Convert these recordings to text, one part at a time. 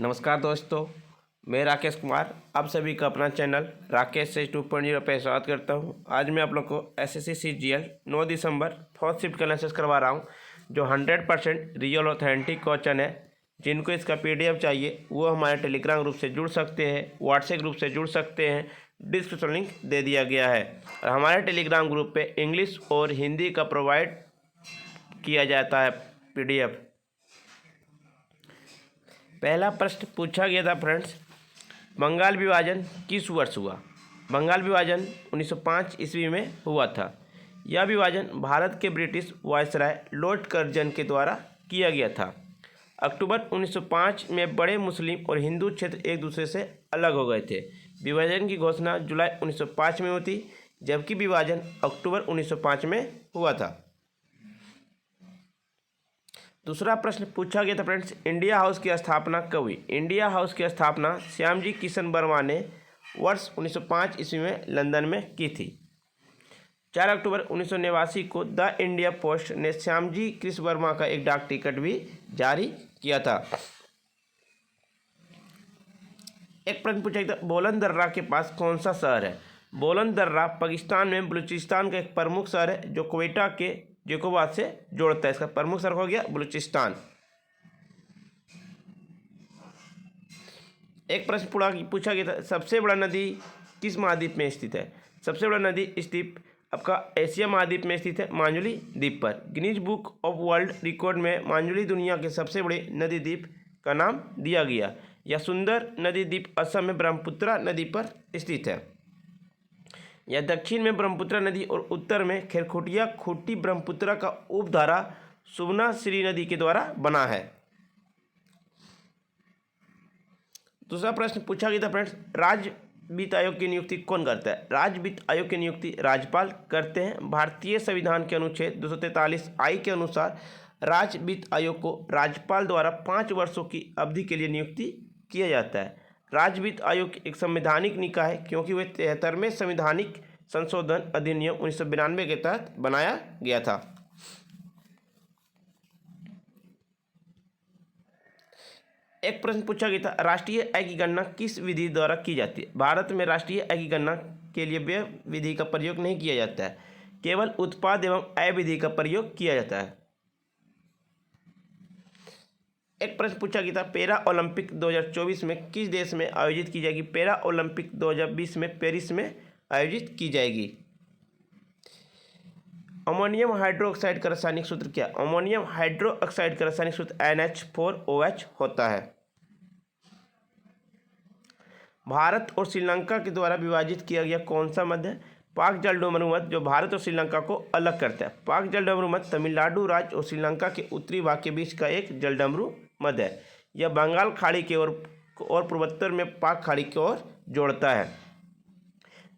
नमस्कार दोस्तों, मैं राकेश कुमार आप सभी का अपना चैनल राकेश से 2.0 पे स्वागत करता हूं। आज मैं आप लोग को एसएससी सीजीएल 9 दिसंबर फर्स्ट शिफ्ट का एनालिसिस करवा रहा हूं, जो 100% रियल ऑथेंटिक क्वेश्चन है। जिनको इसका पीडीएफ चाहिए वो हमारे टेलीग्राम ग्रुप से जुड़ सकते हैं, व्हाट्सएप ग्रुप से जुड़ सकते हैं। डिस्क्रिप्शन लिंक दे दिया गया है। और हमारे टेलीग्राम ग्रुप पर इंग्लिश और हिंदी का प्रोवाइड किया जाता है पीडीएफ। पहला प्रश्न पूछा गया था फ्रेंड्स, बंगाल विभाजन किस वर्ष हुआ? बंगाल विभाजन 1905 ईस्वी में हुआ था। यह विभाजन भारत के ब्रिटिश वायसराय लॉर्ड कर्जन के द्वारा किया गया था। अक्टूबर 1905 में बड़े मुस्लिम और हिंदू क्षेत्र एक दूसरे से अलग हो गए थे। विभाजन की घोषणा जुलाई 1905 में हुई थी, जबकि विभाजन अक्टूबर 1905 में हुआ था। दूसरा प्रश्न पूछा गया था फ्रेंड्स, इंडिया हाउस की स्थापना कब हुई? इंडिया हाउस की स्थापना श्यामजी किशन वर्मा ने वर्ष 1905 ईस्वी में लंदन में की थी। 4 अक्टूबर 1989 को द इंडिया पोस्ट ने श्यामजी कृष्ण वर्मा का एक डाक टिकट भी जारी किया था। एक प्रश्न पूछा गया था, बोलन दर्रा के पास कौन सा शहर है? बोलन दर्रा पाकिस्तान में बलूचिस्तान का एक प्रमुख शहर है, जो क्वेटा के जेकोबाद से जोड़ता है। इसका प्रमुख शहर हो गया बलूचिस्तान। एक प्रश्न पूछा गया था, सबसे बड़ा नदी किस महाद्वीप में स्थित है? सबसे बड़ा नदी स्थित आपका एशिया महाद्वीप में स्थित है, मांजुली द्वीप पर। Guinness book of world record में मांजुली दुनिया के सबसे बड़े नदी द्वीप का नाम दिया गया। यह सुंदर नदी द्वीप असम में ब्रह्मपुत्रा नदी पर स्थित है। यह दक्षिण में ब्रह्मपुत्रा नदी और उत्तर में खेरखुटिया खूटी ब्रह्मपुत्रा का उपधारा सुबना श्री नदी के द्वारा बना है। दूसरा प्रश्न पूछा गया था फ्रेंड्स, राज्य वित्त आयोग की नियुक्ति कौन करता है? राज्य वित्त आयोग की नियुक्ति राज्यपाल करते हैं। भारतीय संविधान के अनुच्छेद 243 आई के अनुसार राज्य वित्त आयोग को राज्यपाल द्वारा 5 वर्षों की अवधि के लिए नियुक्ति किया जाता है। राज्य वित्त आयोग एक संवैधानिक निकाय है, क्योंकि वह 73वें संवैधानिक संशोधन अधिनियम 1992 के तहत बनाया गया था। एक प्रश्न पूछा गया था, राष्ट्रीय आय की गणना किस विधि द्वारा की जाती है? भारत में राष्ट्रीय आय की गणना के लिए व्यय विधि का प्रयोग नहीं किया जाता है, केवल उत्पाद एवं आय विधि का प्रयोग किया जाता है। एक प्रश्न पूछा गया था, पैरा ओलंपिक 2024 में किस देश में आयोजित की जाएगी? पैरा ओलंपिक 2020 में पेरिस में आयोजित की जाएगी। अमोनियम हाइड्रोक्साइड का रासायनिक सूत्र क्या? अमोनियम हाइड्रोक्साइड का रासायनिक सूत्र NH4OH होता है। भारत और श्रीलंका के द्वारा विभाजित किया गया कौन सा मध्य है? पाक जलडोमरू मध्य, जो भारत और श्रीलंका को अलग करता है। पाक जलडोमरू मध्य तमिलनाडु राज्य और श्रीलंका के उत्तरी भाग के बीच का एक जलडमरू मध्य है। यह बंगाल खाड़ी के ओर पूर्वोत्तर में पाक खाड़ी की ओर जोड़ता है।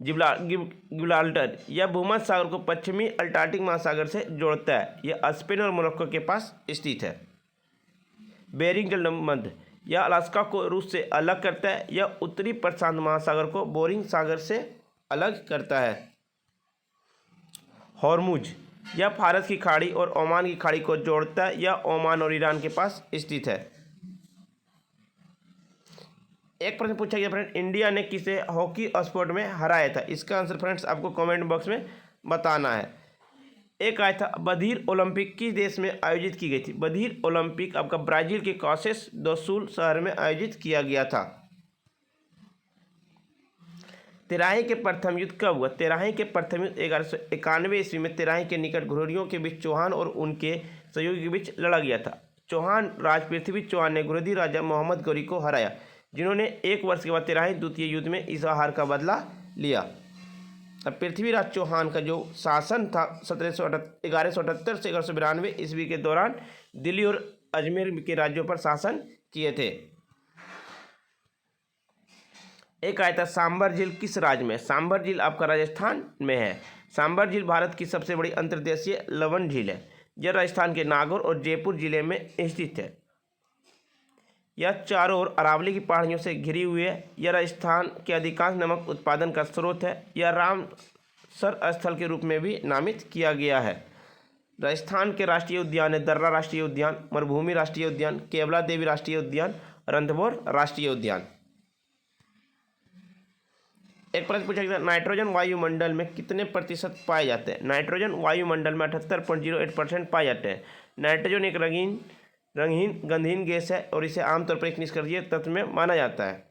गिब्राल्टर यह भूमध्य सागर को पश्चिमी अटलांटिक महासागर से जोड़ता है। यह स्पेन और मोरक्को के पास स्थित है। बेरिंग जलडमरू मध्य यह अलास्का को रूस से अलग करता है। यह उत्तरी प्रशांत महासागर को बोरिंग सागर से अलग करता है। हॉर्मुज यह फारस की खाड़ी और ओमान की खाड़ी को जोड़ता है। यह ओमान और ईरान के पास स्थित है। एक प्रश्न पूछा गया फ्रेंड, इंडिया ने किसे हॉकी स्पोर्ट में हराया था? इसका आंसर फ्रेंड्स आपको कमेंट बॉक्स में बताना है। एक आया था, बधिर ओलंपिक किस देश में आयोजित की गई थी? बधिर ओलंपिक आपका ब्राजील के कासेस दो सुल शहर में आयोजित किया गया था। तेराही के प्रथम युद्ध कब हुआ? तेराही के प्रथम युद्ध 1191 ईस्वी में तेराही के निकट घुरियों के बीच चौहान और उनके सहयोगी के बीच लड़ा गया था। चौहान राज पृथ्वी चौहान ने घुरिदी राजा मोहम्मद गौरी को हराया, जिन्होंने 1 वर्ष के बाद तेराही द्वितीय युद्ध में इस हार का बदला लिया। अब पृथ्वीराज चौहान का जो शासन था 1178 से 1192 ईस्वी के दौरान दिल्ली और अजमेर के राज्यों पर शासन किए थे। एक आया था, सांबर झील किस राज्य में? सांबर झील आपका राजस्थान में है। सांबर झील भारत की सबसे बड़ी अंतर्देशीय लवण झील है। यह राजस्थान के नागौर और जयपुर जिले में स्थित है। यह चारों ओर अरावली की पहाड़ियों से घिरी हुई है। यह राजस्थान के अधिकांश नमक उत्पादन का स्रोत है। यह रामसर स्थल के रूप में भी नामित किया गया है। राजस्थान के राष्ट्रीय उद्यान है दर्रा राष्ट्रीय उद्यान, मरुभूमि राष्ट्रीय उद्यान, केवला देवी राष्ट्रीय उद्यान रणथंभौर राष्ट्रीय उद्यान। एक प्रश्न पूछा गया, नाइट्रोजन वायुमंडल में कितने प्रतिशत पाए जाते हैं? नाइट्रोजन वायुमंडल में 78.08% पाए जाते हैं। नाइट्रोजन एक रंगहीन गंधहीन गैस है और इसे आमतौर पर एक निष्क्रिय तत्व में माना जाता है।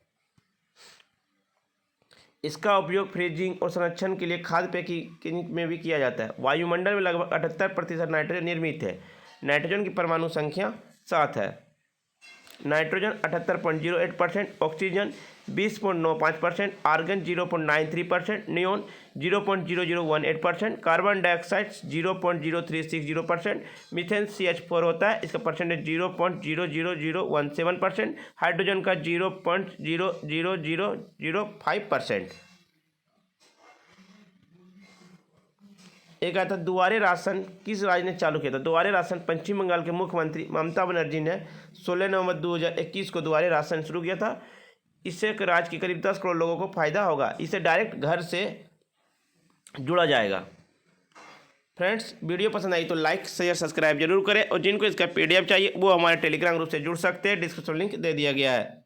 इसका उपयोग फ्रीजिंग और संरक्षण के लिए खाद्य पैकेजिंग में भी किया जाता है। वायुमंडल में लगभग 78% नाइट्रोजन निर्मित है। नाइट्रोजन की परमाणु संख्या 7 है। Nitrogen 78.08%, oxygen 20.95%, argon 0.93%, neon 0.0018%, carbon dioxide 0.0360%, methane CH4 होता है, इसका परसेंटेज 0.00017%, हाइड्रोजन का 0.00005%। एक आता दुआरे राशन किस राज्य ने चालू किया था? दुआरे राशन पश्चिम बंगाल के मुख्यमंत्री ममता बनर्जी ने 16 नवंबर 2021 को दुआरे राशन शुरू किया था। इससे राज्य के करीब 10 करोड़ लोगों को फायदा होगा। इसे डायरेक्ट घर से जुड़ा जाएगा। फ्रेंड्स, वीडियो पसंद आई तो लाइक शेयर सब्सक्राइब जरूर करें और जिनको इसका PDF चाहिए वो हमारे टेलीग्राम ग्रुप से जुड़ सकते हैं। डिस्क्रिप्शन लिंक दे दिया गया है।